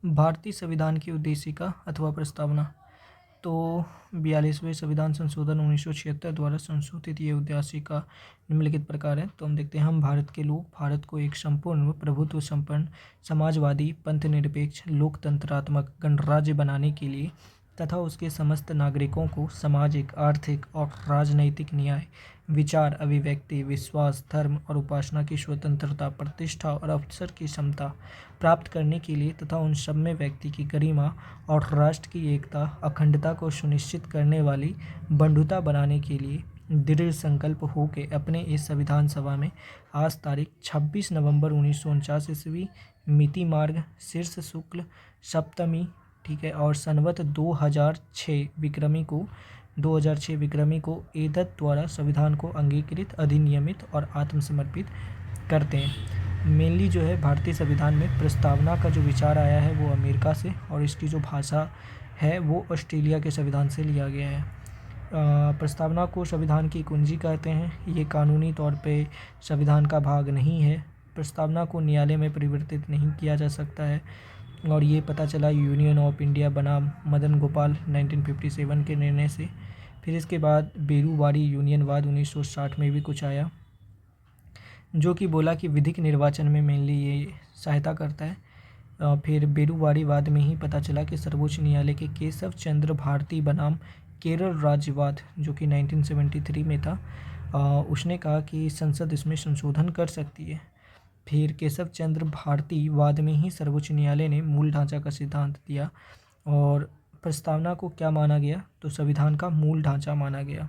भारतीय संविधान की उद्देशिका अथवा प्रस्तावना। तो 42वें संविधान संशोधन 1976 द्वारा संशोधित ये उद्देशिका निम्नलिखित प्रकार है। तो हम देखते हैं, हम भारत के लोग भारत को एक संपूर्ण प्रभुत्व संपन्न समाजवादी पंथनिरपेक्ष लोकतंत्रात्मक गणराज्य बनाने के लिए तथा उसके समस्त नागरिकों को सामाजिक, आर्थिक और राजनैतिक न्याय, विचार, अभिव्यक्ति, विश्वास, धर्म और उपासना की स्वतंत्रता, प्रतिष्ठा और अवसर की समता प्राप्त करने के लिए तथा उन सब में व्यक्ति की गरिमा और राष्ट्र की एकता, अखंडता को सुनिश्चित करने वाली बंधुता बनाने के लिए दृढ़ संकल्प हो के अपने इस संविधान सभा में आज तारीख 26 नवंबर 1949 ईस्वी मिति मार्ग शीर्ष शुक्ल सप्तमी, ठीक है, और संवत 2006 विक्रमी को एतद द्वारा संविधान को अंगीकृत, अधिनियमित और आत्मसमर्पित करते हैं। मेनली जो है भारतीय संविधान में प्रस्तावना का जो विचार आया है वो अमेरिका से, और इसकी जो भाषा है वो ऑस्ट्रेलिया के संविधान से लिया गया है। प्रस्तावना को संविधान की कुंजी कहते हैं। ये कानूनी तौर पे संविधान का भाग नहीं है। प्रस्तावना को न्यायालय में परिवर्तित नहीं किया जा सकता है, और ये पता चला यूनियन ऑफ इंडिया बनाम मदन गोपाल 1957 के निर्णय से। फिर इसके बाद बेरूवाड़ी यूनियनवाद 1960 में भी कुछ आया, जो कि बोला कि विधिक निर्वाचन में मेनली ये सहायता करता है। फिर बेरूवाड़ीवाद में ही पता चला कि सर्वोच्च न्यायालय के केशव चंद्र भारती बनाम केरल राज्यवाद, जो कि 1973 में था, उसने कहा कि संसद इसमें संशोधन कर सकती है। फिर केशव चंद्र भारती वाद में ही सर्वोच्च न्यायालय ने मूल ढांचा का सिद्धांत दिया, और प्रस्तावना को क्या माना गया, तो संविधान का मूल ढांचा माना गया।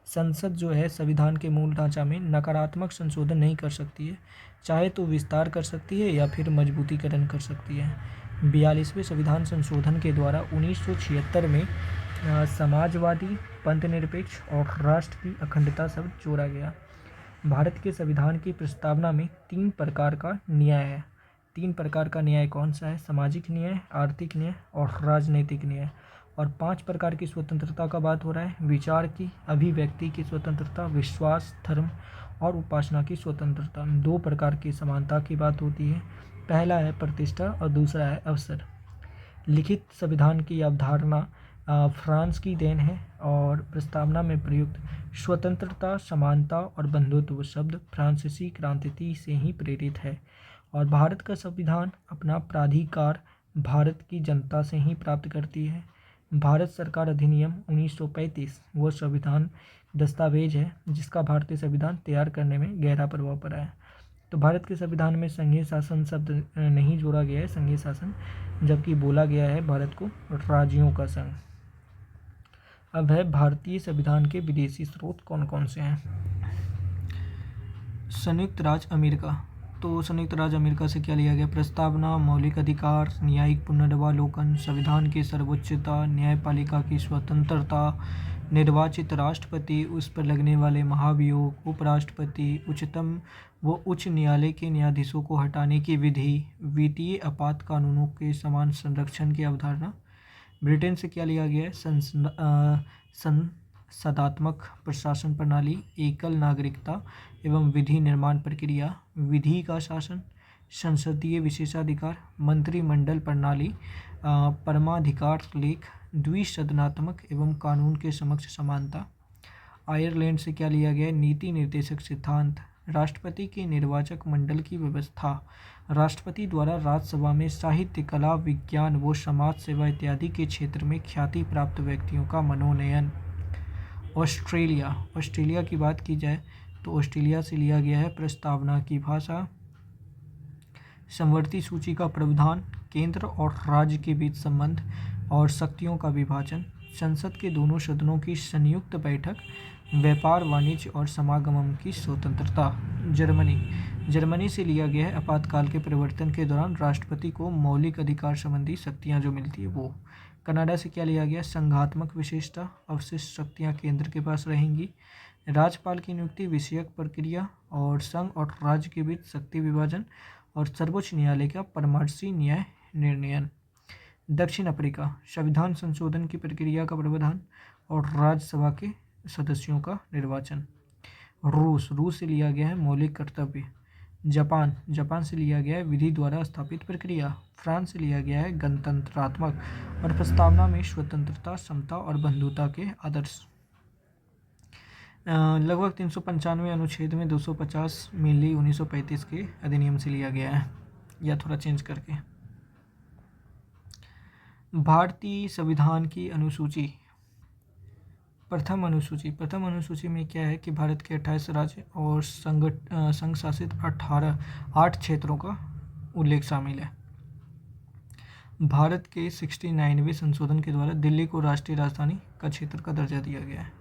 संसद जो है संविधान के मूल ढांचा में नकारात्मक संशोधन नहीं कर सकती है, चाहे तो विस्तार कर सकती है या फिर मजबूतीकरण कर सकती है। 42वें संविधान संशोधन के द्वारा 1976 में समाजवादी, पंथनिरपेक्ष और राष्ट्र की अखंडता शब्द जोड़ा गया। भारत के संविधान की प्रस्तावना में 3 प्रकार का न्याय है। 3 प्रकार का न्याय कौन सा है? सामाजिक न्याय, आर्थिक न्याय और राजनीतिक न्याय। और 5 प्रकार की स्वतंत्रता का बात हो रहा है। विचार की, अभिव्यक्ति की स्वतंत्रता, विश्वास, धर्म और उपासना की स्वतंत्रता। 2 प्रकार की समानता की बात होती है। पहला है प्रतिष्ठा और दूसरा है अवसर। लिखित संविधान की अवधारणा फ्रांस की देन है, और प्रस्तावना में प्रयुक्त स्वतंत्रता, समानता और बंधुत्व शब्द फ्रांसीसी क्रांति से ही प्रेरित है। और भारत का संविधान अपना प्राधिकार भारत की जनता से ही प्राप्त करती है। भारत सरकार अधिनियम 1935 वह संविधान दस्तावेज है जिसका भारतीय संविधान तैयार करने में गहरा प्रभाव पड़ा है। तो भारत के संविधान में संघीय शासन शब्द नहीं जोड़ा गया है, संघीय शासन, जबकि बोला गया है भारत को राज्यों का संघ। अब है भारतीय संविधान के विदेशी स्रोत कौन कौन से हैं। संयुक्त राज्य अमेरिका। तो संयुक्त राज्य अमेरिका से क्या लिया गया? प्रस्तावना, मौलिक अधिकार, न्यायिक पुनर्वालोकन, संविधान की सर्वोच्चता, न्यायपालिका की स्वतंत्रता, निर्वाचित राष्ट्रपति, उस पर लगने वाले महाभियोग, उपराष्ट्रपति, उच्चतम व उच्च न्यायालय के न्यायाधीशों को हटाने की विधि, वित्तीय आपात कानूनों के समान संरक्षण की अवधारणा। ब्रिटेन से क्या लिया गया है? संसदात्मक प्रशासन प्रणाली, एकल नागरिकता एवं विधि निर्माण प्रक्रिया, विधि का शासन, संसदीय विशेषाधिकार, मंत्रिमंडल प्रणाली, परमाधिकार लेख, द्विसदनात्मक एवं कानून के समक्ष समानता। आयरलैंड से क्या लिया गया है? नीति निर्देशक सिद्धांत, राष्ट्रपति के निर्वाचक मंडल की व्यवस्था, राष्ट्रपति द्वारा राज्यसभा में साहित्य, कला, विज्ञान व समाज सेवा इत्यादि के क्षेत्र में ख्याति प्राप्त व्यक्तियों का मनोनयन। ऑस्ट्रेलिया की बात की जाए तो ऑस्ट्रेलिया से लिया गया है प्रस्तावना की भाषा, समवर्ती सूची का प्रावधान, केंद्र और राज्य के बीच संबंध और शक्तियों का विभाजन, संसद के दोनों सदनों की संयुक्त बैठक, व्यापार, वाणिज्य और समागम की स्वतंत्रता। जर्मनी से लिया गया है आपातकाल के परिवर्तन के दौरान राष्ट्रपति को मौलिक अधिकार संबंधी शक्तियाँ जो मिलती है वो। कनाडा से क्या लिया गया? संघात्मक विशेषता, अवशिष्ट शक्तियाँ केंद्र के पास रहेंगी, राज्यपाल की नियुक्ति विषयक प्रक्रिया और संघ और राज्य के बीच शक्ति विभाजन, और सर्वोच्च न्यायालय का परामर्शी न्याय निर्णयन। दक्षिण अफ्रीका, संविधान संशोधन की प्रक्रिया का प्रावधान और राज्यसभा के सदस्यों का निर्वाचन। रूस से लिया गया है मौलिक कर्तव्य, जापान से लिया गया है विधि द्वारा स्थापित प्रक्रिया। फ्रांस से लिया गया है गणतंत्रात्मक और प्रस्तावना में स्वतंत्रता, समता और बंधुता के आदर्श। लगभग 395 अनुच्छेद में 250 मेनली 1935 के अधिनियम से लिया गया है, या थोड़ा चेंज करके। भारतीय संविधान की अनुसूची। प्रथम अनुसूची में क्या है कि भारत के 28 राज्य और संघ शासित 8 क्षेत्रों का उल्लेख शामिल है। भारत के 69वें संशोधन के द्वारा दिल्ली को राष्ट्रीय राजधानी का क्षेत्र का दर्जा दिया गया है।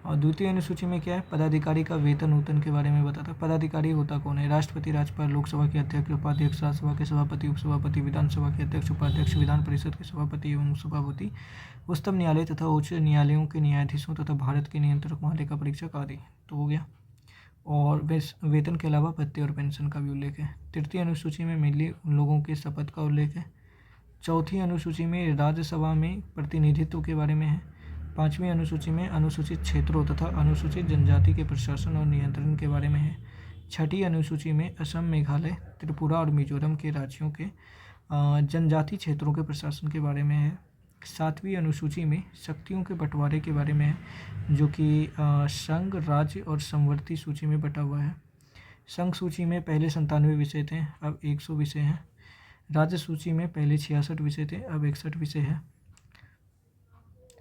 और द्वितीय अनुसूची में क्या है, पदाधिकारी का वेतन वेतन के बारे में बताता है। पदाधिकारी होता कौन है, राष्ट्रपति, राज्यपाल, लोकसभा के अध्यक्ष, उपाध्यक्ष, राज्यसभा के सभापति, उपसभापति, विधानसभा के अध्यक्ष, उपाध्यक्ष, विधान परिषद के सभापति एवं सभापति, उच्चतम न्यायालय तथा उच्च न्यायालयों के न्यायाधीशों तथा भारत के नियंत्रक महालेखा परीक्षक आदि। तो हो गया। और वेतन के अलावा भत्ते और पेंशन का भी उल्लेख है। तृतीय अनुसूची में मेनली उन लोगों के शपथ का उल्लेख है। चौथी अनुसूची में राज्यसभा में प्रतिनिधित्व के बारे में है। पाँचवीं अनुसूची में अनुसूचित क्षेत्रों तथा अनुसूचित जनजाति के प्रशासन और नियंत्रण के बारे में है। छठी अनुसूची में असम, मेघालय, त्रिपुरा और मिजोरम के राज्यों के जनजाति क्षेत्रों के प्रशासन के बारे में है। सातवीं अनुसूची में शक्तियों के बंटवारे के बारे में है, जो कि संघ, राज्य और समवर्ती सूची में बटा हुआ है। संघ सूची में पहले 97 विषय थे, अब 100 विषय हैं। राज्य सूची में पहले 66 विषय थे, अब 61 विषय हैं।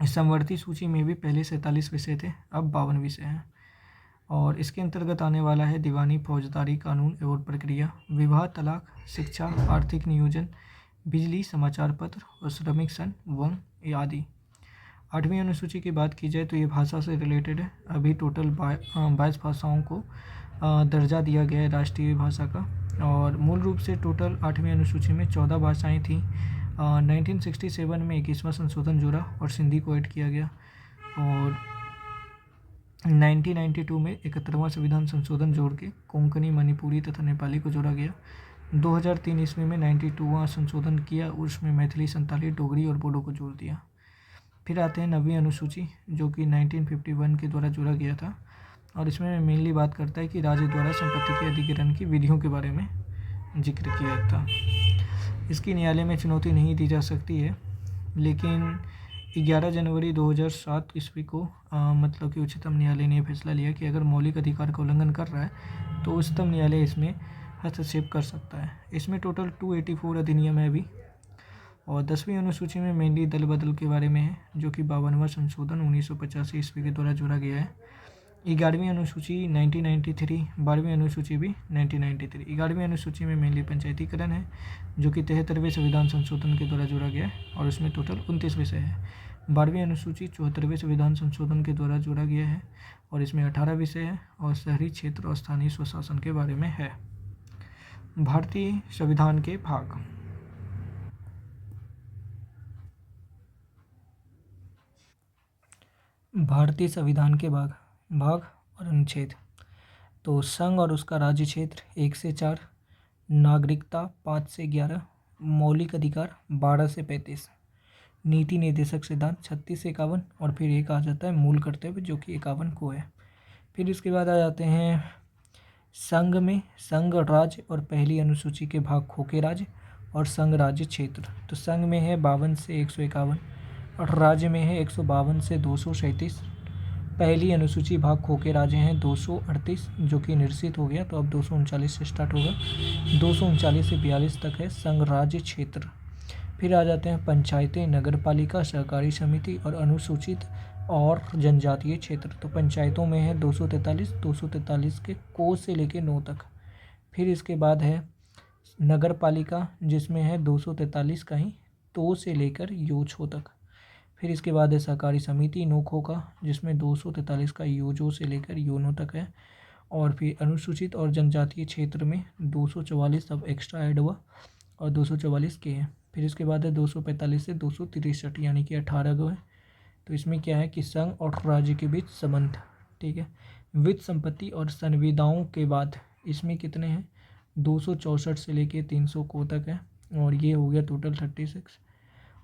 समवर्ती सूची में भी पहले 47 विषय थे, अब 52 विषय हैं। और इसके अंतर्गत आने वाला है दीवानी, फौजदारी, कानून एवं प्रक्रिया, विवाह, तलाक, शिक्षा, आर्थिक नियोजन, बिजली, समाचार पत्र और श्रमिक संघ वन आदि। 8वीं अनुसूची की बात की जाए तो ये भाषा से रिलेटेड है। अभी टोटल 22 भाषाओं को दर्जा दिया गया है राष्ट्रीय भाषा का। और मूल रूप से टोटल 8वीं अनुसूची में 14 भाषाएं थीं। 1967 में 21वां संशोधन जोड़ा और सिंधी को ऐड किया गया। और 1992 में 71वां संविधान संशोधन जोड़ के कोंकणी, मणिपुरी तथा नेपाली को जोड़ा गया। 2003 ईस्वी में 92वां संशोधन किया, उसमें मैथिली, संताली, डोगरी और बोडो को जोड़ दिया। फिर आते हैं 9वीं अनुसूची, जो कि 1951 के द्वारा जोड़ा गया था। और इसमें मेनली बात करता है कि राज्य द्वारा संपत्ति के अधिग्रहण की विधियों के बारे में जिक्र किया था। इसकी न्यायालय में चुनौती नहीं दी जा सकती है, लेकिन 11 जनवरी 2007 ईस्वी को मतलब कि उच्चतम न्यायालय ने फैसला लिया कि अगर मौलिक अधिकार का उल्लंघन कर रहा है तो उच्चतम न्यायालय इसमें हस्तक्षेप कर सकता है। इसमें टोटल 284 अधिनियम है अभी। और 10वीं अनुसूची में मेनली दल बदल के बारे में है, जो कि 52वां संशोधन 1985 ईस्वी के द्वारा जोड़ा गया है। 11वीं अनुसूची 1993, 12वीं अनुसूची भी 1993। 11वीं अनुसूची में मेनली पंचायतीकरण है, जो कि 73वें संविधान संशोधन के द्वारा जोड़ा गया है और उसमें टोटल 29 विषय है। 12वीं अनुसूची 74वें संविधान संशोधन के द्वारा जोड़ा गया है और इसमें 18 विषय है और शहरी क्षेत्र और स्थानीय स्वशासन के बारे में है। भारतीय संविधान के भाग। भारतीय संविधान के भाग और अनुच्छेद। तो संघ और उसका राज्य क्षेत्र 1 से 4, नागरिकता 5 से 11, मौलिक अधिकार 12 से 35, नीति निर्देशक सिद्धांत 36 से 51 और फिर एक आ जाता है मूल कर्तव्य, जो कि 51 को है। फिर इसके बाद आ जाते हैं संघ में संघ, राज्य और पहली अनुसूची के भाग खोखे राज्य और संघ राज्य क्षेत्र। तो संघ में है 52 से 151 और राज्य में है 152 से 237। पहली अनुसूची भाग खोखे राज्य हैं 238, जो कि निरसित हो गया, तो अब 239 से स्टार्ट होगा। 239 से 42 तक है संघ राज्य क्षेत्र। फिर आ जाते हैं पंचायतें, नगरपालिका, सहकारी समिति और अनुसूचित और जनजातीय क्षेत्र। तो पंचायतों में है 243 के को से लेकर 9 तक। फिर इसके बाद है नगरपालिका, जिसमें है 243 का ही तो से लेकर योछो तक। फिर इसके बाद है सहकारी समिति नोखो का, जिसमें 243 का योजो से लेकर योनो तक है। और फिर अनुसूचित और जनजातीय क्षेत्र में 244 अब एक्स्ट्रा ऐड हुआ और 244 के हैं। फिर इसके बाद है 245 से 263, यानी कि 18 गो है। तो इसमें क्या है कि संघ और राज्य के बीच संबंध, ठीक है। वित्त, संपत्ति और संविदाओं के बाद इसमें कितने हैं, 264 से लेकर 300 को तक है और ये हो गया टोटल 36।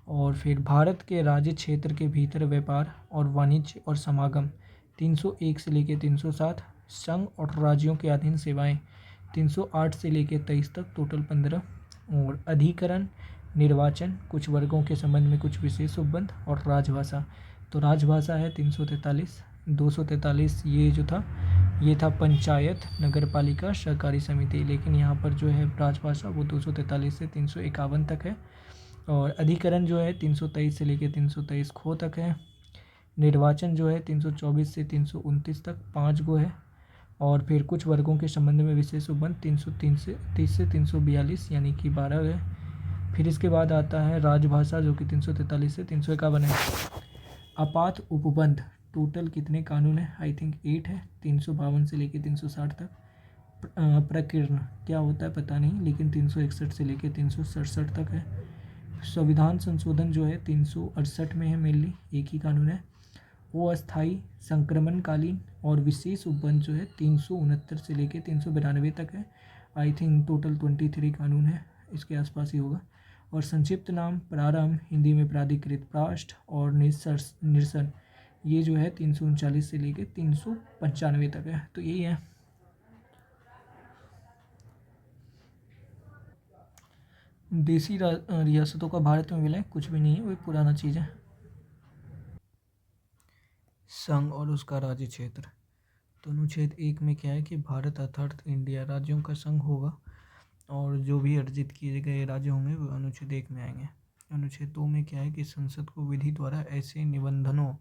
और फिर भारत के राज्य क्षेत्र के भीतर व्यापार और वाणिज्य और समागम 301 से लेकर 307, संघ और राज्यों के अधीन सेवाएं 308 से लेकर 23 तक टोटल 15। और अधिकरण, निर्वाचन, कुछ वर्गों के संबंध में कुछ विशेष उपबंध और राजभाषा। तो राजभाषा है 343। 243 ये जो था ये था पंचायत, नगरपालिका, सहकारी समिति, लेकिन यहाँ पर जो है राजभाषा वो 243 से 351 तक है। और अधिकरण जो है 323 से लेकर 323 खो तक है। निर्वाचन जो है 324 से 329 तक 5 गो है। और फिर कुछ वर्गों के संबंध में विशेष उपबंध 303 से 30 से 342 यानी कि 12 है। फिर इसके बाद आता है राजभाषा जो कि 343 से 351 है। आपात उपबंध टोटल कितने कानून है? आई थिंक 8 है, 352 से लेकर 360 तक। प्रकीर्ण क्या होता है पता नहीं, लेकिन 361 से लेकर 367 तक है। संविधान संशोधन जो है 368 में है, मेनली एक ही कानून है। अस्थायी, संक्रमणकालीन और विशेष उपबंध जो है 369 से लेकर 392 तक है। आई थिंक टोटल 23 कानून है, इसके आसपास ही होगा। और संक्षिप्त नाम प्रारंभ, हिंदी में प्राधिकृत, प्राष्ट और निरसन ये जो है 339 से लेकर 395 तक है। तो यही है। देसी रियासतों का भारत में विलय कुछ भी नहीं है, वो पुराना चीज़ है। संघ और उसका राज्य क्षेत्र। तो अनुच्छेद 1 में क्या है कि भारत अर्थात इंडिया राज्यों का संघ होगा और जो भी अर्जित किए गए राज्य होंगे वो अनुच्छेद 1 में आएंगे। अनुच्छेद 2 में क्या है कि संसद को विधि द्वारा ऐसे निबंधनों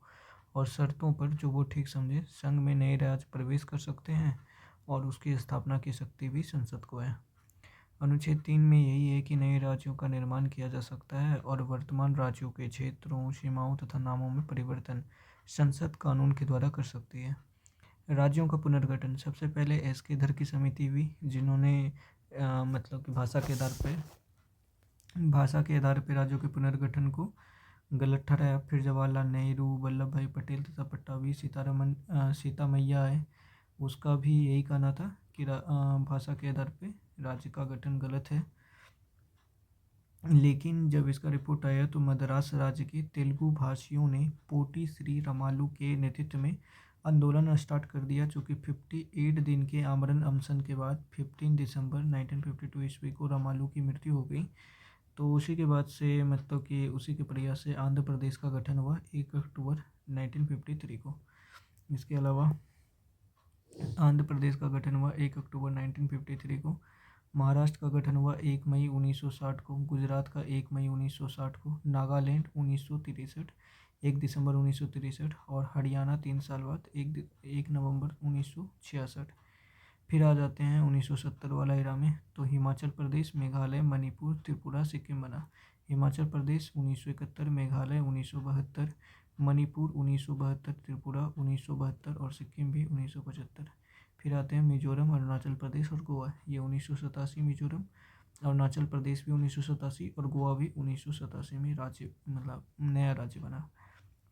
और शर्तों पर जो वो ठीक समझे संघ में नए राज्य प्रवेश कर सकते हैं और उसकी स्थापना की शक्ति भी संसद को है। अनुच्छेद 3 में यही है कि नए राज्यों का निर्माण किया जा सकता है और वर्तमान राज्यों के क्षेत्रों, सीमाओं तथा नामों में परिवर्तन संसद कानून के द्वारा कर सकती है। राज्यों का पुनर्गठन सबसे पहले एसके-धर की समिति हुई, जिन्होंने मतलब कि भाषा के आधार पर राज्यों के पुनर्गठन को गलत ठहराया। फिर जवाहरलाल नेहरू, वल्लभ भाई पटेल तथा पट्टाभी सीता मैया है, उसका भी यही कहना था कि भाषा के आधार पे राज्य का गठन गलत है। लेकिन जब इसका रिपोर्ट आया तो मद्रास राज्य के तेलुगु भाषियों ने पोटी श्री रामालू के नेतृत्व में आंदोलन स्टार्ट कर दिया, जो कि 58 दिन के आमरण अनशन के बाद 15 दिसंबर 1952 ईस्वी को रामालू की मृत्यु हो गई। तो उसी के बाद से मतलब कि उसी के प्रयास से आंध्र प्रदेश का गठन हुआ 1 अक्टूबर 1953 को। इसके अलावा आंध्र प्रदेश का गठन हुआ 1 अक्टूबर 1953 को। महाराष्ट्र का गठन हुआ 1 मई 1960 को। गुजरात का 1 मई 1960 को। नागालैंड 1963, 1 दिसंबर 1963 और हरियाणा 3 साल बाद 1 नवंबर 1966। फिर आ जाते हैं 1970 वाला एरा में, तो हिमाचल प्रदेश, मेघालय, मणिपुर, त्रिपुरा, सिक्किम बना। हिमाचल प्रदेश 1971, मेघालय 1972, मणिपुर 1972, त्रिपुरा 1972 और सिक्किम भी 1975। फिर आते हैं मिजोरम, अरुणाचल प्रदेश और गोवा। ये 1987 मिजोरम, अरुणाचल प्रदेश भी 1987 और गोवा भी 1987 में राज्य मतलब नया राज्य बना।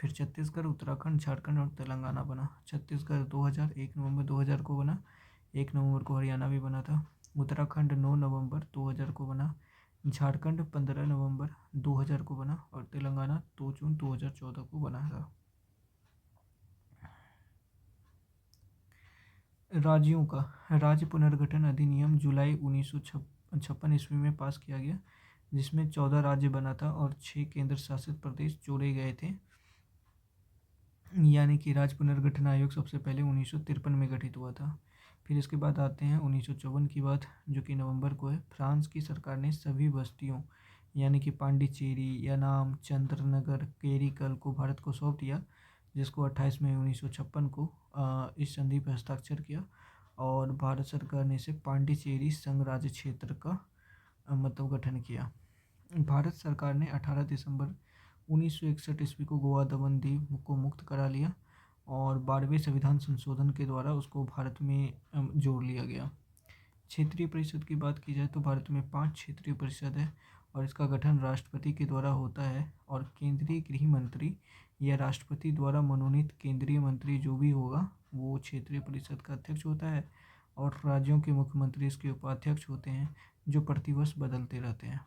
फिर छत्तीसगढ़, उत्तराखंड, झारखंड और तेलंगाना बना। छत्तीसगढ़ 2000 1 नवंबर 2000 को बना। 1 नवंबर को हरियाणा भी बना था। उत्तराखंड 9 नवंबर 2000 को बना। झारखंड 15 नवंबर 2000 को बना और तेलंगाना 2 जून 2014 को बना था। राज्यों का राज्य पुनर्गठन अधिनियम जुलाई 1956 ईस्वी में पास किया गया, जिसमें 14 राज्य बना था और 6 केंद्र शासित प्रदेश जोड़े गए थे। यानी कि राज्य पुनर्गठन आयोग सबसे पहले 1953 में गठित हुआ था। फिर इसके बाद आते हैं 1954 की बात, जो कि नवंबर को है। फ्रांस की सरकार ने सभी बस्तियों यानी कि पांडिचेरी, यानाम, चंद्रनगर, केरीकल को भारत को सौंप दिया, जिसको 28 मई 1956 को इस संधि पर हस्ताक्षर किया और भारत सरकार ने इसे पांडिचेरी संघ राज्य क्षेत्र का मतलब गठन किया। भारत सरकार ने 18 दिसंबर 1961 ईस्वी को गोवा दमन दीव को मुक्त करा लिया और 12वें संविधान संशोधन के द्वारा उसको भारत में जोड़ लिया गया। क्षेत्रीय परिषद की बात की जाए तो भारत में 5 क्षेत्रीय परिषद है और इसका गठन राष्ट्रपति के द्वारा होता है और केंद्रीय गृह मंत्री या राष्ट्रपति द्वारा मनोनीत केंद्रीय मंत्री जो भी होगा वो क्षेत्रीय परिषद का अध्यक्ष होता है और राज्यों के मुख्यमंत्री इसके उपाध्यक्ष होते हैं, जो प्रतिवर्ष बदलते रहते हैं।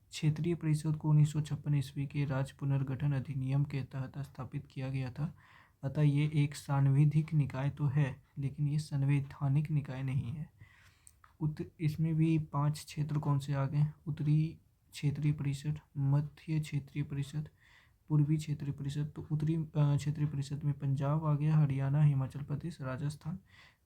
क्षेत्रीय परिषद को 1956 ईस्वी के राज्य पुनर्गठन अधिनियम के तहत स्थापित किया गया था। अतः ये एक सांविधिक निकाय तो है, लेकिन ये संवैधानिक निकाय नहीं है। इसमें भी 5 क्षेत्र कौन से आ गए? उत्तरी क्षेत्रीय परिषद, मध्य क्षेत्रीय परिषद, पूर्वी क्षेत्रीय परिषद। तो उत्तरी क्षेत्रीय परिषद में पंजाब आ गया, हरियाणा, हिमाचल प्रदेश, राजस्थान,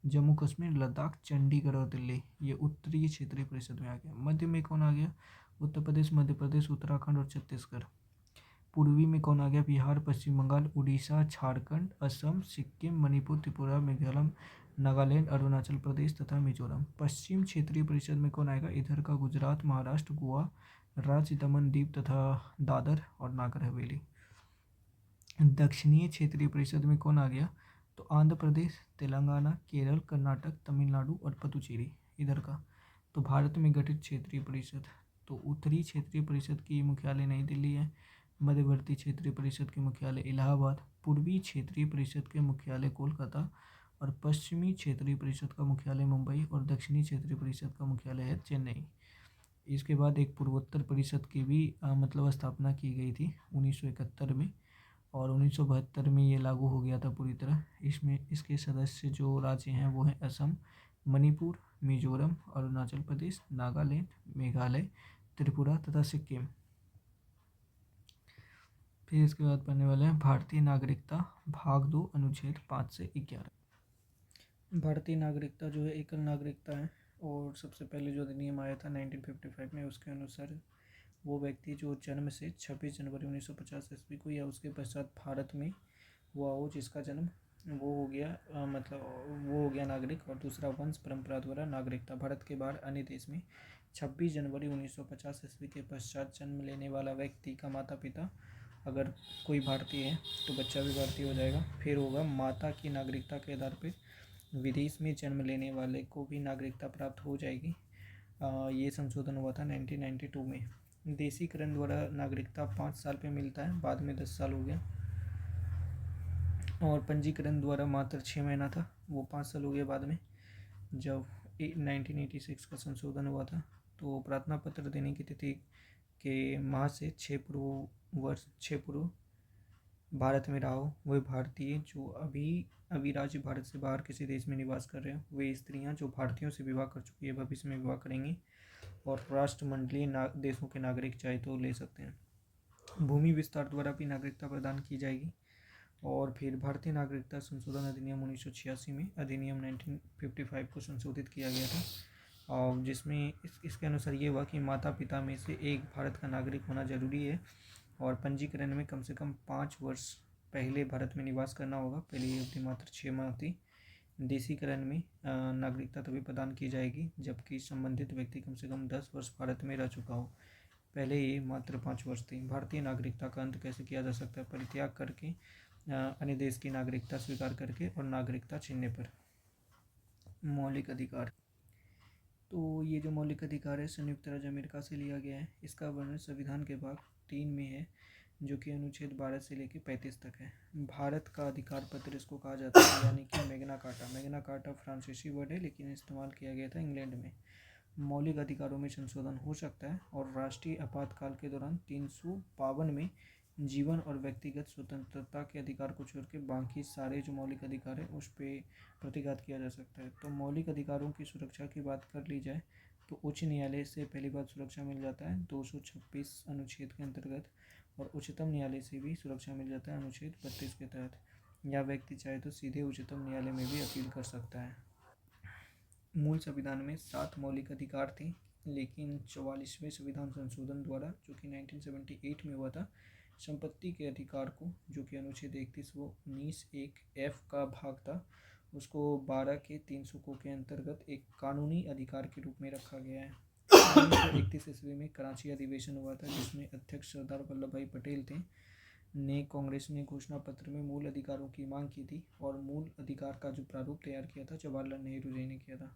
जम्मू कश्मीर, लद्दाख, चंडीगढ़ और दिल्ली, ये उत्तरी क्षेत्रीय परिषद में आ गया। मध्य में कौन आ गया? उत्तर प्रदेश, मध्य प्रदेश, उत्तराखंड और छत्तीसगढ़। पूर्वी में कौन आ गया? बिहार, पश्चिम बंगाल, उड़ीसा, झारखंड, असम, सिक्किम, मणिपुर, त्रिपुरा, मेघालय, नागालैंड, अरुणाचल प्रदेश तथा मिजोरम। पश्चिम क्षेत्रीय परिषद में कौन आएगा? इधर का गुजरात, महाराष्ट्र, गोवा, राज्य दमन दीव तथा दादर और नागर हवेली। दक्षिणीय क्षेत्रीय परिषद में कौन आ गया? तो आंध्र प्रदेश, तेलंगाना, केरल, कर्नाटक, तमिलनाडु और पुदुचेरी इधर का। तो भारत में गठित क्षेत्रीय परिषद, तो उत्तरी क्षेत्रीय परिषद की मुख्यालय नई दिल्ली है, मध्यवर्ती क्षेत्रीय परिषद के मुख्यालय इलाहाबाद, पूर्वी क्षेत्रीय परिषद के मुख्यालय कोलकाता और पश्चिमी क्षेत्रीय परिषद का मुख्यालय मुंबई और दक्षिणी क्षेत्रीय परिषद का मुख्यालय है चेन्नई। इसके बाद एक पूर्वोत्तर परिषद की भी मतलब स्थापना की गई थी 1971 में, और 1972 में ये लागू हो गया था पूरी तरह। इसमें इसके सदस्य जो राज्य हैं वो हैं असम, मणिपुर, मिजोरम, अरुणाचल प्रदेश, नागालैंड, मेघालय, त्रिपुरा तथा सिक्किम। फिर इसके बाद पढ़ने वाले हैं भारतीय नागरिकता भाग 2 अनुच्छेद 5 से 11। भारतीय नागरिकता जो है एकल नागरिकता है, और सबसे पहले जो अधिनियम आया था 1955 में, उसके अनुसार वो व्यक्ति जो जन्म से 26 जनवरी 1950 ईस्वी को या उसके पश्चात भारत में हुआ हो, जिसका जन्म वो हो गया मतलब वो हो गया नागरिक। और दूसरा वंश परंपरा द्वारा नागरिकता। भारत के बाहर अन्य देश में 26 जनवरी 1950 ईस्वी के पश्चात जन्म लेने वाला व्यक्ति का माता पिता अगर कोई भारतीय है तो बच्चा भी भारतीय हो जाएगा। फिर होगा माता की नागरिकता के आधार पर विदेश में जन्म लेने वाले को भी नागरिकता प्राप्त हो जाएगी। ये संशोधन हुआ था 1992 में। देशीकरण द्वारा नागरिकता 5 साल पे मिलता है, बाद में 10 साल हो गया। और पंजीकरण द्वारा मात्र 6 महीना था, वो 5 साल हो गया बाद में, जब 1986 का संशोधन हुआ था। तो प्रार्थना पत्र देने की तिथि के माह से 6 पूर्व भारत में रहा हो वह भारतीय जो अभी राज्य भारत से बाहर किसी देश में निवास कर रहे हो, वे स्त्रियां जो भारतीयों से विवाह कर चुकी है भविष्य में विवाह करेंगी, और राष्ट्रमंडलीय देशों के नागरिक चाहे तो ले सकते हैं। भूमि विस्तार द्वारा भी नागरिकता प्रदान की जाएगी। और फिर भारतीय नागरिकता संशोधन अधिनियम 1986 में अधिनियम 1955 को संशोधित किया गया था, और जिसमें इसके अनुसार ये हुआ कि माता पिता में से एक भारत का नागरिक होना जरूरी है, और पंजीकरण में कम से कम 5 वर्ष पहले भारत में निवास करना होगा। पहले ये अवधि मात्र 6 माह थी। देशीकरण में नागरिकता तभी प्रदान की जाएगी जबकि संबंधित व्यक्ति कम से कम 10 वर्ष भारत में रह चुका हो। पहले ये मात्र 5 वर्ष थी। भारतीय नागरिकता का अंत कैसे किया जा सकता है? परित्याग करके, अन्य देश की नागरिकता स्वीकार करके और नागरिकता छीनने पर। मौलिक अधिकार। तो ये जो मौलिक अधिकार है संयुक्त राज्य अमेरिका से लिया गया है। इसका वर्णन संविधान के भाग 3 में है, जो कि अनुच्छेद 12 से लेकर 35 तक है। भारत का अधिकार पत्र इसको कहा जाता है, यानी कि मैग्ना कार्टा। मैग्ना कार्टा फ्रांसीसी वर्ड है, लेकिन इस्तेमाल किया गया था इंग्लैंड में। मौलिक अधिकारों में संशोधन हो सकता है, और राष्ट्रीय आपातकाल के दौरान 352 में जीवन और व्यक्तिगत स्वतंत्रता के अधिकार को छोड़ के बाकी सारे जो मौलिक अधिकार है उस पर प्रतिघात किया जा सकता है। तो मौलिक अधिकारों की सुरक्षा की बात कर ली जाए तो उच्च न्यायालय से पहली बार सुरक्षा मिल जाता है 226 अनुच्छेद के अंतर्गत, और उच्चतम न्यायालय से भी सुरक्षा मिल जाता है अनुच्छेद 32 के तहत, या व्यक्ति चाहे तो सीधे उच्चतम न्यायालय में भी अपील कर सकता है। मूल संविधान में 7 मौलिक अधिकार थे, लेकिन 44वें संविधान संशोधन द्वारा, जो कि 1978 में हुआ था, संपत्ति के अधिकार को, जो कि अनुच्छेद 31 वो 19(1)(f) का भाग था, उसको 12 के 300 को के अंतर्गत एक कानूनी अधिकार के रूप में रखा गया है। 1931 ईस्वी में कराची अधिवेशन हुआ था, जिसमें अध्यक्ष सरदार वल्लभ भाई पटेल थे, ने कांग्रेस ने घोषणा पत्र में मूल अधिकारों की मांग की थी, और मूल अधिकार का जो प्रारूप तैयार किया था जवाहरलाल नेहरू जी ने किया था।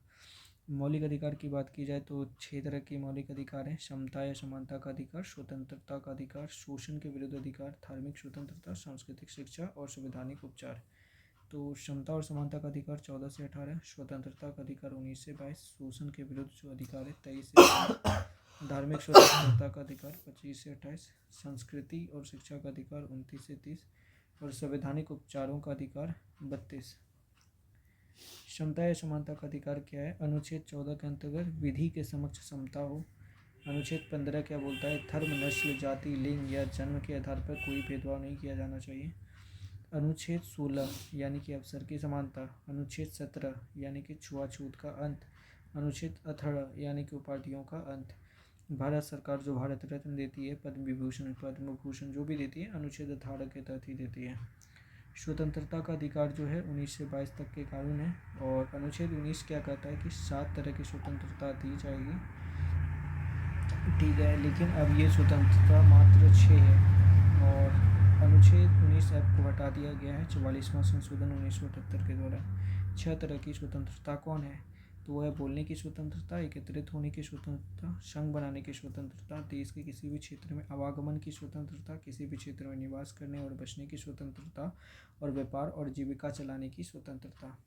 मौलिक अधिकार की बात की जाए तो 6 तरह के मौलिक अधिकार हैं। समता या समानता का अधिकार, स्वतंत्रता का अधिकार, शोषण के विरुद्ध अधिकार, धार्मिक स्वतंत्रता, सांस्कृतिक शिक्षा और संवैधानिक उपचार। तो समता और समानता का अधिकार 14 से 18, स्वतंत्रता का अधिकार 19 से 22, शोषण के विरुद्ध जो अधिकार है 23 से 22, धार्मिक स्वतंत्रता का अधिकार 25 से 28, संस्कृति और शिक्षा का अधिकार 29 से 30, और संवैधानिक उपचारों का अधिकार 32। क्षमता या समानता का अधिकार क्या है? अनुच्छेद 14 के अंतर्गत विधि के समक्ष समता हो। अनुच्छेद 15 क्या बोलता है? धर्म, नस्ल, जाति, लिंग या जन्म के आधार पर कोई भेदभाव नहीं किया जाना चाहिए। अनुच्छेद 16 यानी कि अवसर की समानता। अनुच्छेद 17 यानी कि छुआछूत का अंत। अनुच्छेद 18 यानी कि उपाधियों का अंत। भारत सरकार जो भारत रत्न देती है, पद्म विभूषण, पद्म भूषण जो भी देती है, अनुच्छेद 18 के तहत ही देती है। स्वतंत्रता का अधिकार जो है 19 से 22 तक के कानून है। और अनुच्छेद 19 क्या कहता है कि 7 तरह की स्वतंत्रता दी जाएगी। ठीक है, लेकिन अब ये स्वतंत्रता मात्र 6 है और अनुच्छेद 19 ऐप को हटा दिया गया है 44वां संशोधन 1978 के द्वारा। 6 तरह की स्वतंत्रता कौन है? तो वह है बोलने की स्वतंत्रता, एकत्रित होने की स्वतंत्रता, संघ बनाने की स्वतंत्रता, देश के किसी भी क्षेत्र में आवागमन की स्वतंत्रता, किसी भी क्षेत्र में निवास करने और बसने की स्वतंत्रता और व्यापार और जीविका चलाने की स्वतंत्रता।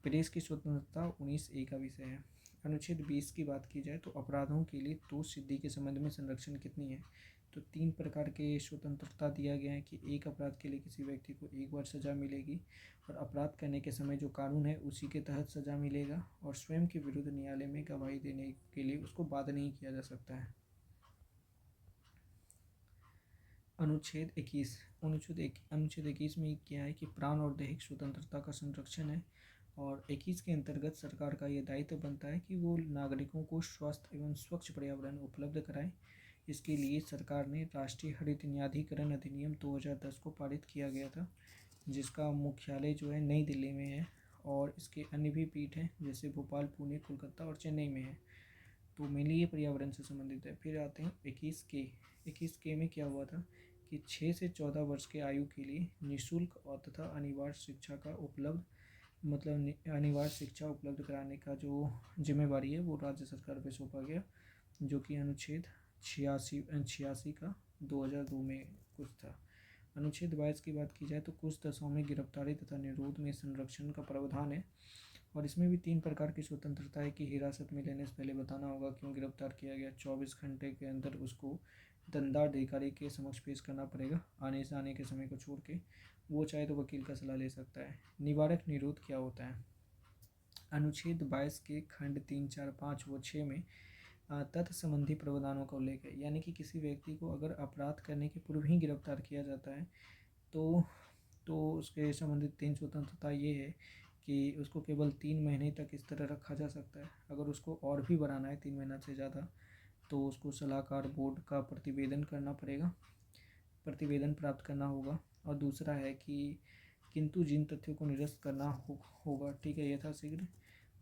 प्रेस की स्वतंत्रता 19A का विषय है। अनुच्छेद 20 की बात की जाए तो अपराधों के लिए दोष सिद्धि के संबंध में संरक्षण कितनी है? तो 3 प्रकार के स्वतंत्रता दिया गया है कि एक अपराध के लिए किसी व्यक्ति को 1 बार सजा मिलेगी और अपराध करने के समय जो कानून है उसी के तहत सजा मिलेगा और स्वयं के विरुद्ध न्यायालय में गवाही देने के लिए उसको बाध्य नहीं किया जा सकता है। अनुच्छेद 21 में क्या है कि प्राण और दैहिक स्वतंत्रता का संरक्षण है और 21 के अंतर्गत सरकार का यह दायित्व बनता है कि वो नागरिकों को स्वस्थ एवं स्वच्छ पर्यावरण उपलब्ध कराए। इसके लिए सरकार ने राष्ट्रीय हरित न्यायाधिकरण अधिनियम 2010 को पारित किया गया था, जिसका मुख्यालय जो है नई दिल्ली में है और इसके अन्य भी पीठ हैं जैसे भोपाल, पुणे, कोलकाता और चेन्नई में है। तो मेनली ये पर्यावरण से संबंधित है। फिर आते हैं 21 के में क्या हुआ था कि 6 से 14 वर्ष के आयु के लिए निःशुल्क और तथा अनिवार्य शिक्षा उपलब्ध कराने का जो जिम्मेवारी है वो राज्य सरकार पे सौंपा गया, जो कि अनुच्छेद 86 का 2002 में कुछ था। अनुच्छेद 22 की बात की जाए तो कुछ दशों में गिरफ्तारी तथा निरोध में संरक्षण का प्रावधान है और इसमें भी 3 प्रकार की स्वतंत्रता है कि हिरासत में लेने से पहले बताना होगा क्यों गिरफ्तार किया गया, 24 घंटे के अंदर उसको दंडाधिकारी के समक्ष पेश करना पड़ेगा आने से आने के समय को छोड़ के, वो चाहे तो वकील का सलाह ले सकता है। निवारक निरोध क्या होता है? अनुच्छेद 22 के खंड 3, 4, 5 व 6 में तथ्य संबंधी प्रावधानों का उल्लेख है, यानी कि किसी व्यक्ति को अगर अपराध करने के पूर्व ही गिरफ्तार किया जाता है तो उसके संबंधित 3 स्वतंत्रता ये है कि उसको केवल 3 महीने तक इस तरह रखा जा सकता है। अगर उसको और भी बढ़ाना है 3 महीना से ज़्यादा तो उसको सलाहकार बोर्ड का प्रतिवेदन प्राप्त करना होगा। और दूसरा है कि किंतु जिन तथ्यों को निरस्त करना होगा, ठीक है, यथाशीघ्र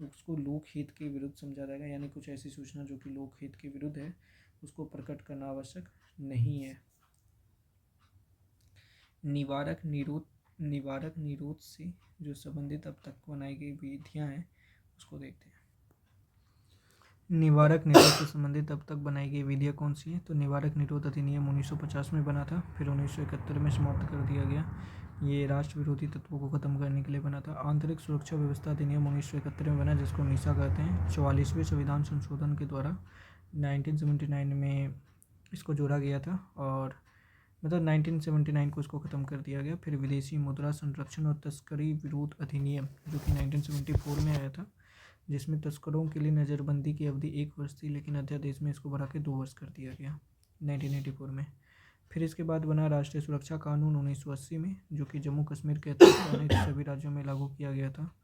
उसको लोकहित के विरुद्ध समझा जाएगा, यानी कुछ ऐसी सूचना जो कि लोकहित के विरुद्ध है उसको प्रकट करना आवश्यक नहीं है। निवारक निरोध से जो संबंधित अब तक बनाई गई विधियां हैं उसको देखते हैं। निवारक निरोध से संबंधित अब तक बनाई गई विधियाँ कौन सी हैं? तो निवारक निरोध अधिनियम 1950 में बना था, फिर 1971 में समाप्त कर दिया गया। ये राष्ट्र विरोधी तत्वों को खत्म करने के लिए बना था। आंतरिक सुरक्षा व्यवस्था अधिनियम 1971 में बना, जिसको नीसा कहते हैं। 44वें संविधान संशोधन के द्वारा 1979 में इसको जोड़ा गया था और 1979 को इसको ख़त्म कर दिया गया। फिर विदेशी मुद्रा संरक्षण और तस्करी विरोध अधिनियम जो कि 1974 में आया था, जिसमें तस्करों के लिए नज़रबंदी की अवधि 1 वर्ष थी, लेकिन अध्यादेश में इसको बढ़ा के 2 वर्ष कर दिया गया 1984 में। फिर इसके बाद बना राष्ट्रीय सुरक्षा कानून 1980 में, जो कि जम्मू कश्मीर के अतिरिक्त सभी राज्यों में लागू किया गया था।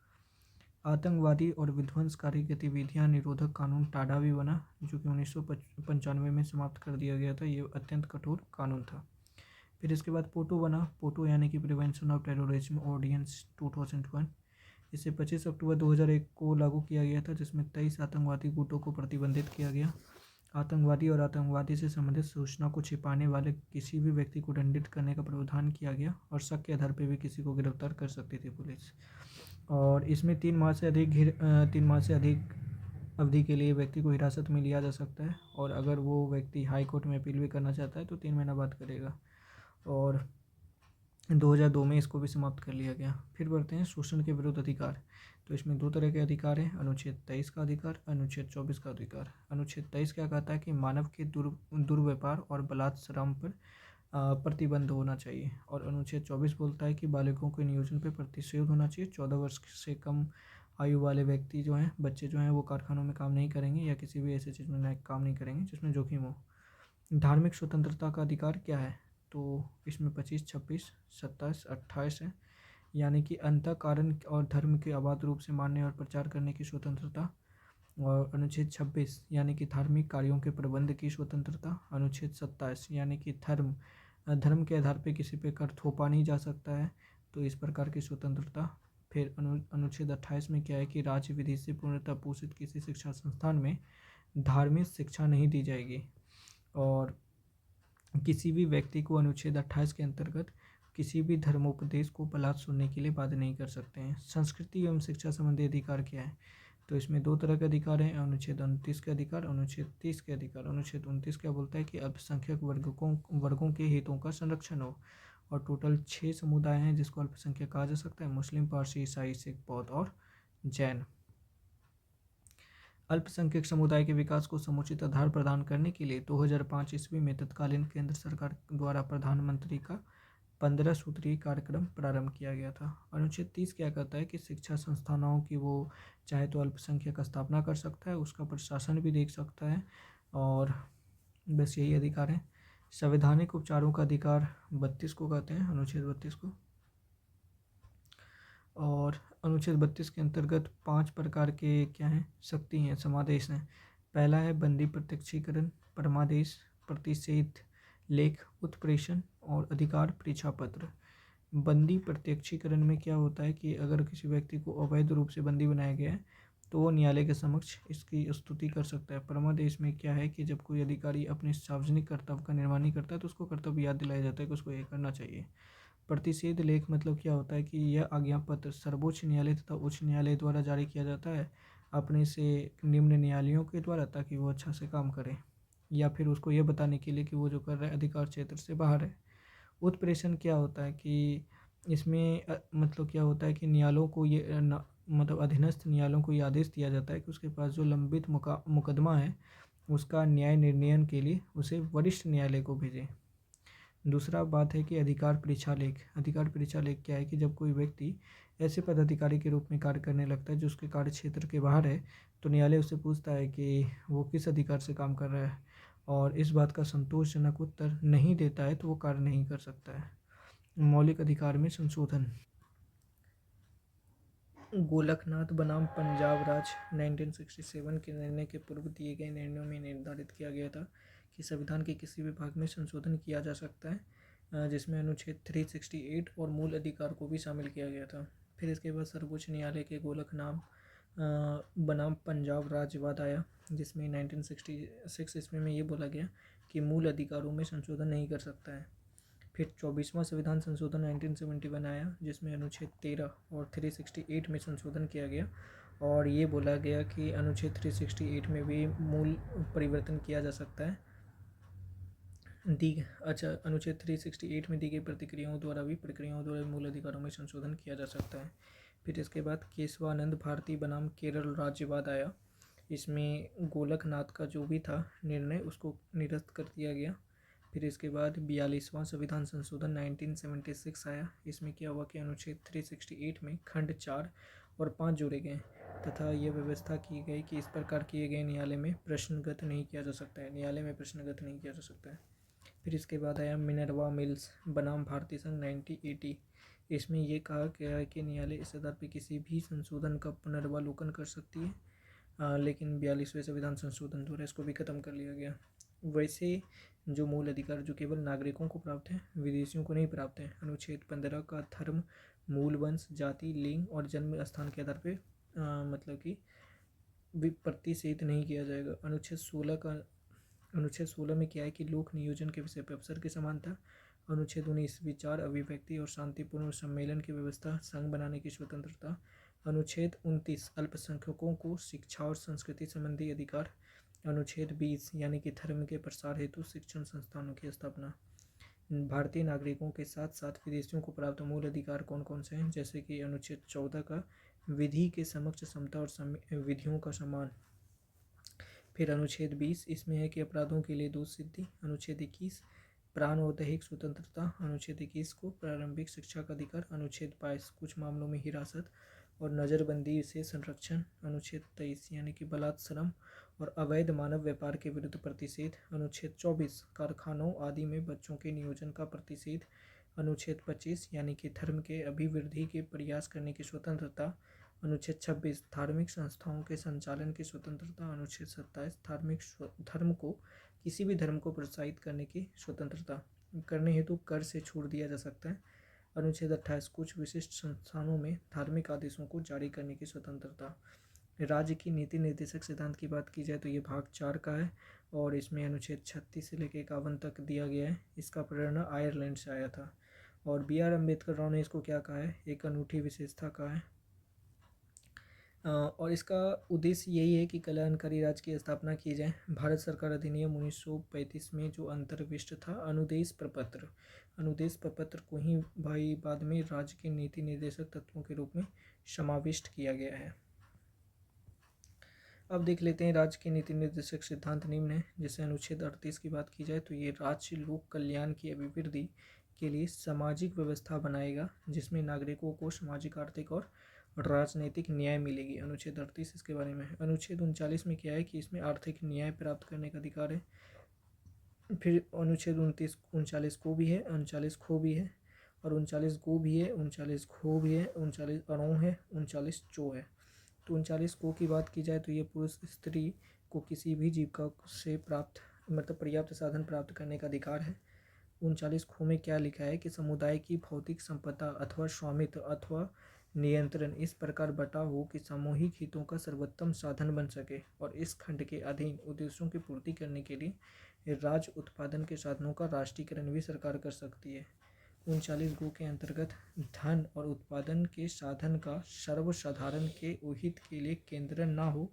आतंकवादी और विध्वंसकारी गतिविधियां निरोधक कानून टाडा भी बना, जो कि 1995 में समाप्त कर दिया गया था। ये अत्यंत कठोर कानून था। फिर इसके बाद पोटो बना। पोटो यानी कि प्रिवेंशन ऑफ टेररिज्म ऑर्डिनेंस 2001। इसे 25 अक्टूबर 2001 को लागू किया गया था, जिसमें 23 आतंकवादी गुटों को प्रतिबंधित किया गया। आतंकवादी और आतंकवादी से संबंधित सूचना को छिपाने वाले किसी भी व्यक्ति को दंडित करने का प्रावधान किया गया और शक के आधार पर भी किसी को गिरफ्तार कर सकती थी पुलिस। और इसमें 3 माह से अधिक अवधि के लिए व्यक्ति को हिरासत में लिया जा सकता है और अगर वो व्यक्ति हाई कोर्ट में अपील भी करना चाहता है तो 3 महीना बाद करेगा। और 2002 में इसको भी समाप्त कर लिया गया। फिर बढ़ते हैं शोषण के विरुद्ध अधिकार। तो इसमें 2 तरह के अधिकार हैं, अनुच्छेद 23 का अधिकार, अनुच्छेद 24 का अधिकार। अनुच्छेद 23 क्या कहता है कि मानव के दुर्व्यवहार और बलात्संग पर प्रतिबंध होना चाहिए। और अनुच्छेद 24 बोलता है कि बालिकाओं के नियोजन पर प्रतिषेध होना चाहिए। 14 वर्ष से कम आयु वाले व्यक्ति जो हैं, बच्चे जो हैं, वो कारखानों में काम नहीं करेंगे या किसी भी ऐसी चीज़ में काम नहीं करेंगे जिसमें जोखिम हो। धार्मिक स्वतंत्रता का अधिकार क्या है? तो इसमें 25, 26, 27, 28 है। यानी कि अंतःकरण और धर्म के अबाध रूप से मानने और प्रचार करने की स्वतंत्रता। और अनुच्छेद 26 यानी कि धार्मिक कार्यों के प्रबंध की स्वतंत्रता। अनुच्छेद 27 यानी कि धर्म के आधार पर किसी पे कर थोपा नहीं जा सकता है, तो इस प्रकार की स्वतंत्रता। फिर अनुच्छेद 28 में क्या है कि राज्य विधि से पूर्णतः पोषित किसी शिक्षा संस्थान में धार्मिक शिक्षा नहीं दी जाएगी। और किसी भी व्यक्ति को अनुच्छेद 28 के अंतर्गत किसी भी धर्मोपदेश को पलाट सुनने के लिए बाध्य नहीं कर सकते हैं। संस्कृति एवं शिक्षा संबंधी अधिकार क्या है? तो इसमें दो तरह के अधिकार हैं, अनुच्छेद 29 के अधिकार, अनुच्छेद 30 के अधिकार। अनुच्छेद 29 क्या बोलता है कि अल्पसंख्यक वर्गों के हितों का संरक्षण हो। और टोटल 6 समुदाय हैं जिसको अल्पसंख्यक कहा जा सकता है: मुस्लिम, पारसी, ईसाई, सिख, बौद्ध और जैन। अल्पसंख्यक समुदाय के विकास को समुचित आधार प्रदान करने के लिए 2005 ईस्वी में तत्कालीन केंद्र सरकार द्वारा प्रधानमंत्री का 15 सूत्रीय कार्यक्रम प्रारंभ किया गया था। अनुच्छेद 30 क्या कहता है कि शिक्षा संस्थानों की वो चाहे तो अल्पसंख्यक का स्थापना कर सकता है, उसका प्रशासन भी देख सकता है, और बस यही अधिकार है। संवैधानिक उपचारों का अधिकार 32 को कहते हैं, अनुच्छेद 32 को। और अनुच्छेद 32 के अंतर्गत 5 प्रकार के क्या हैं, शक्ति हैं, समादेश हैं। पहला है बंदी प्रत्यक्षीकरण, परमादेश, प्रतिषेध, लेख, उत्प्रेषण और अधिकार परीक्षा पत्र। बंदी प्रत्यक्षीकरण में क्या होता है कि अगर किसी व्यक्ति को अवैध रूप से बंदी बनाया गया है तो वो न्यायालय के समक्ष इसकी स्तुति कर सकता है। परमादेश में क्या है कि जब कोई अधिकारी अपने सार्वजनिक कर्तव्य का निर्वहन नहीं करता है तो उसको कर्तव्य याद दिलाया जाता है कि उसको ये करना चाहिए। प्रतिषेध लेख मतलब क्या होता है कि यह आज्ञा पत्र सर्वोच्च न्यायालय तथा उच्च न्यायालय द्वारा जारी किया जाता है अपने से निम्न न्यायालयों के द्वारा, ताकि वो अच्छा से काम करे या फिर उसको ये बताने के लिए कि वो जो कर रहा है अधिकार क्षेत्र से बाहर है। उत्प्रेषण क्या होता है कि इसमें मतलब क्या होता है कि न्यायालयों को ये मतलब अधीनस्थ न्यायालयों को ये आदेश दिया जाता है कि उसके पास जो लंबित मुकदमा है उसका न्याय निर्णयन के लिए उसे वरिष्ठ न्यायालय को भेजें। दूसरा बात है कि अधिकार परीक्षा लेख। अधिकार परीक्षा लेख क्या है कि जब कोई व्यक्ति ऐसे पदाधिकारी के रूप में कार्य करने लगता है जो उसके कार्य क्षेत्र के बाहर है, तो न्यायालय उससे पूछता है कि वो किस अधिकार से काम कर रहा है, और इस बात का संतोषजनक उत्तर नहीं देता है तो वो कार्य नहीं कर सकता है। मौलिक अधिकार में संशोधन। गोलकनाथ बनाम पंजाब राज्य 1967 के निर्णय के पूर्व दिए गए निर्णयों में निर्धारित किया गया था कि संविधान के किसी भी भाग में संशोधन किया जा सकता है, जिसमें अनुच्छेद 368 और मूल अधिकार को भी शामिल किया गया था। फिर इसके बाद सर्वोच्च न्यायालय के गोलकनाथ बनाम पंजाब राज्य वाद आया, जिसमें 1966 ईस्वी में ये बोला गया कि मूल अधिकारों में संशोधन नहीं कर सकता है। फिर 24वां संविधान संशोधन 1971 आया, जिसमें अनुच्छेद 13 और 368 में संशोधन किया गया, और ये बोला गया कि अनुच्छेद 368 में भी मूल परिवर्तन किया जा सकता है। अनुच्छेद 368 में दी गई प्रक्रियाओं द्वारा मूल अधिकारों में संशोधन किया जा सकता है। फिर इसके बाद केशवानंद भारती बनाम केरल राज्यवाद आया। इसमें गोलकनाथ का जो भी था निर्णय उसको निरस्त कर दिया गया। फिर इसके बाद 42वां संविधान संशोधन 1976 आया। इसमें क्या हुआ कि अनुच्छेद 368 में खंड 4 और 5 जोड़े गए तथा यह व्यवस्था की गई कि इस प्रकार किए गए न्यायालय में प्रश्नगत नहीं किया जा सकता है। फिर इसके बाद आया मिनर्वा मिल्स बनाम भारतीय संघ 1980। इसमें यह कहा गया है कि न्यायालय इस आधार पर किसी भी संशोधन का पुनर्वालोकन कर सकती है, लेकिन 42वें संविधान संशोधन द्वारा इसको भी खत्म कर लिया गया। वैसे जो मूल अधिकार जो केवल नागरिकों को प्राप्त है, विदेशियों को नहीं प्राप्त है। अनुच्छेद 15 का धर्म, मूल वंश, जाति, लिंग और जन्म स्थान के आधार पर मतलब कि प्रतिषेध नहीं किया जाएगा। अनुच्छेद 16 में क्या है कि लोक नियोजन के विषय पर अवसर की समानता। अनुच्छेद 19 विचार, अभिव्यक्ति और शांतिपूर्ण सम्मेलन की व्यवस्था, संघ बनाने की स्वतंत्रता। अनुच्छेद 29 अल्पसंख्यकों को शिक्षा और संस्कृति संबंधी अधिकार। अनुच्छेद 20 यानी कि धर्म के प्रसार हेतु शिक्षण संस्थानों की स्थापना। भारतीय नागरिकों के साथ साथ विदेशियों को प्राप्त मूल अधिकार कौन कौन से हैं, जैसे कि अनुच्छेद 14 का विधि के समक्ष समता और विधियों का सम्मान। फिर अनुच्छेद 20 इसमें है कि अपराधों के लिए दोष सिद्धि। अनुच्छेद 21 प्राण और दैहिक स्वतंत्रता अनुच्छेद 21 को, प्रारंभिक शिक्षा का अधिकार अनुच्छेद 22 कुछ मामलों में हिरासत और नज़रबंदी से संरक्षण अनुच्छेद 23 यानी कि बलात्श्रम और अवैध मानव व्यापार के विरुद्ध प्रतिषेध अनुच्छेद 24 कारखानों आदि में बच्चों के नियोजन का प्रतिषेध अनुच्छेद 25 यानी कि धर्म के अभिवृद्धि के प्रयास करने की स्वतंत्रता अनुच्छेद 26 धार्मिक संस्थाओं के संचालन की स्वतंत्रता अनुच्छेद 27 धर्म को किसी भी धर्म को प्रोत्साहित करने की स्वतंत्रता करने हेतु कर से छूट दिया जा सकता है अनुच्छेद 28 कुछ विशिष्ट संस्थानों में धार्मिक आदेशों को जारी करने की स्वतंत्रता। राज्य की नीति निर्देशक सिद्धांत की बात की जाए तो ये भाग 4 का है और इसमें अनुच्छेद 36 से लेकर 51 तक दिया गया है। इसका प्रेरणा आयरलैंड से आया था और B.R. अम्बेडकर राव ने इसको क्या कहा है, एक अनूठी विशेषता कहा है। और इसका उद्देश्य यही है कि कल्याणकारी राज्य की स्थापना की जाए। भारत सरकार अधिनियम 1935 में जो अंतर्विष्ट था अनुदेश प्रपत्र को ही भाई बाद में राज्य के नीति निर्देशक तत्वों के रूप में समाविष्ट किया गया है। अब देख लेते हैं राज्य के नीति निर्देशक सिद्धांत निम्न है। जैसे अनुच्छेद 38 की बात की जाए तो ये राज्य लोक कल्याण की अभिवृद्धि के लिए सामाजिक व्यवस्था बनाएगा जिसमें नागरिकों को सामाजिक, आर्थिक और राजनीतिक न्याय मिलेगी। अनुच्छेद 38 इसके बारे में है। अनुच्छेद 39 में क्या है कि इसमें आर्थिक न्याय प्राप्त करने का अधिकार है। फिर अनुच्छेद 39 को भी है, 39 खो भी है और 39 गो भी है, 39 खो भी है, 39 अणु है, 39 चो है। तो 39 को की बात की जाए तो ये पुरुष स्त्री को किसी भी जीविका से प्राप्त पर्याप्त साधन प्राप्त करने का अधिकार है। 39 खो में क्या लिखा है कि समुदाय की भौतिक संपदा अथवा स्वामित्व अथवा नियंत्रण इस प्रकार बटा हो कि सामूहिक हितों का सर्वोत्तम साधन बन सके और इस खंड के अधीन उद्देश्यों की पूर्ति करने के लिए राज्य उत्पादन के साधनों का राष्ट्रीयकरण भी सरकार कर सकती है। 39 गो के अंतर्गत धन और उत्पादन के साधन का सर्वसाधारण के हित के लिए केंद्रण ना हो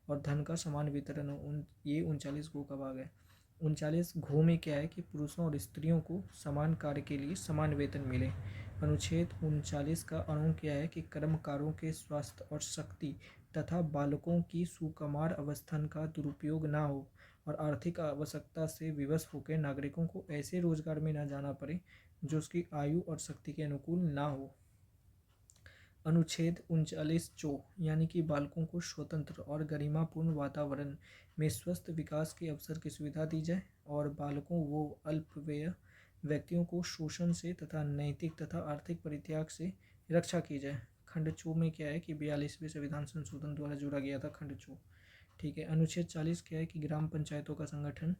और धन का समान वितरण हो। ये 39 गो का भाग है। 39 घो में क्या है कि पुरुषों और स्त्रियों को समान कार्य के लिए समान वेतन मिले। अनुच्छेद 39 का अणु क्या है कि कर्मकारों के स्वास्थ्य और शक्ति तथा बालकों की सुकुमार अवस्था का दुरुपयोग ना हो और आर्थिक आवश्यकता से विवश होकर नागरिकों को ऐसे रोजगार में न जाना पड़े जो उसकी आयु और शक्ति के अनुकूल ना हो। अनुच्छेद 39 चो यानी कि बालकों को स्वतंत्र और गरिमापूर्ण वातावरण में स्वस्थ विकास के अवसर की सुविधा दी जाए और बालकों व अल्पवयस्क व्यक्तियों को शोषण से तथा नैतिक तथा आर्थिक परित्याग से रक्षा की जाए। खंड चो में क्या है कि 42वें संविधान संशोधन द्वारा जोड़ा गया था खंड चो। ठीक है। अनुच्छेद 40 क्या है कि ग्राम पंचायतों का संगठन।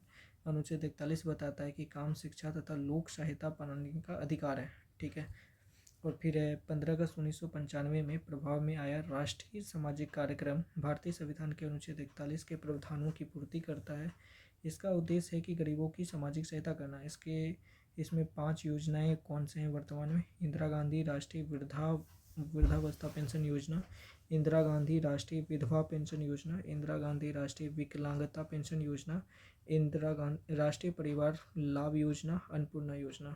अनुच्छेद 41 बताता है कि काम, शिक्षा तथा लोक सहायता पाने का अधिकार है। ठीक है। और फिर 15 अगस्त 1995 में प्रभाव में आया राष्ट्रीय सामाजिक कार्यक्रम भारतीय संविधान के अनुच्छेद 41 के प्रावधानों की पूर्ति करता है। इसका उद्देश्य है कि गरीबों की सामाजिक सहायता करना। इसमें 5 योजनाएं कौन से हैं वर्तमान में? इंदिरा गांधी राष्ट्रीय वृद्धावस्था पेंशन योजना, इंदिरा गांधी राष्ट्रीय विधवा पेंशन योजना, इंदिरा गांधी राष्ट्रीय विकलांगता पेंशन योजना, इंदिरा गांधी राष्ट्रीय परिवार लाभ योजना, अन्नपूर्णा योजना।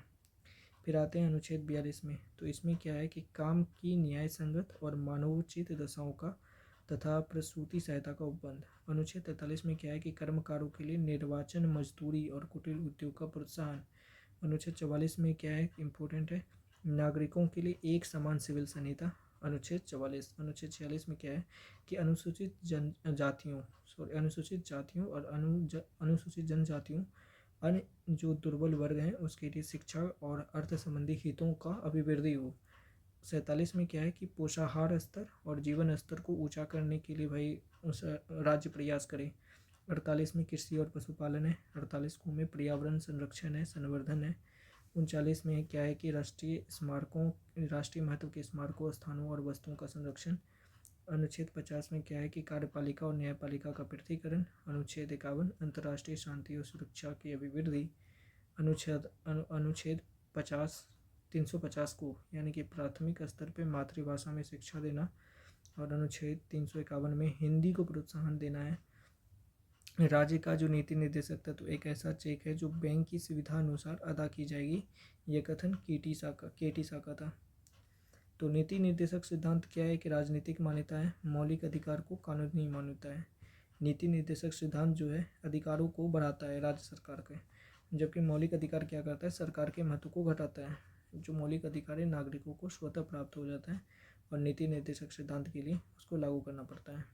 फिर आते हैं अनुच्छेद 42 में। तो इसमें क्या है कि काम की न्याय संगत और मानवोचित दशाओं का तथा प्रसूति सहायता का उपबंध। अनुच्छेद 43 में क्या है कि कर्मकारों के लिए निर्वाचन, मजदूरी और कुटीर उद्योग का प्रोत्साहन। अनुच्छेद 44 में क्या है, इम्पोर्टेंट है, नागरिकों के लिए एक समान सिविल संहिता। अनुच्छेद 44। अनुच्छेद 46 में क्या है कि अनुसूचित जातियों और अनुसूचित जनजातियों अन्य जो दुर्बल वर्ग हैं उसके लिए शिक्षा और अर्थ संबंधी हितों का अभिवृद्धि हो। 47 में क्या है कि पोषाहार स्तर और जीवन स्तर को ऊंचा करने के लिए भाई उस राज्य प्रयास करे। 48 में कृषि और पशुपालन है। 48 को में पर्यावरण संरक्षण है, संवर्धन है। 39 में क्या है कि राष्ट्रीय महत्व के स्मारकों, स्थानों और वस्तुओं का संरक्षण। अनुच्छेद 50 में क्या है कि कार्यपालिका और न्यायपालिका का पृथकीकरण। अनुच्छेद 51 अंतर्राष्ट्रीय शांति और सुरक्षा की अभिवृद्धि। अनुच्छेद 350 को यानी कि प्राथमिक स्तर पर मातृभाषा में शिक्षा देना। और अनुच्छेद 351 में हिंदी को प्रोत्साहन देना है। राज्य का जो नीति निर्देशक तत्व एक ऐसा चेक है जो बैंक की सुविधा अनुसार अदा की जाएगी। यह कथन केटी साका था। तो नीति निर्देशक सिद्धांत क्या है कि राजनीतिक मान्यता है, मौलिक अधिकार को कानूनी मान्यता है। नीति निर्देशक सिद्धांत जो है अधिकारों को बढ़ाता है राज्य सरकार के। जबकि मौलिक अधिकार क्या करता है, सरकार के महत्व को घटाता है। जो मौलिक अधिकार है नागरिकों को स्वतः प्राप्त हो जाता है और नीति निर्देशक सिद्धांत के लिए उसको लागू करना पड़ता है।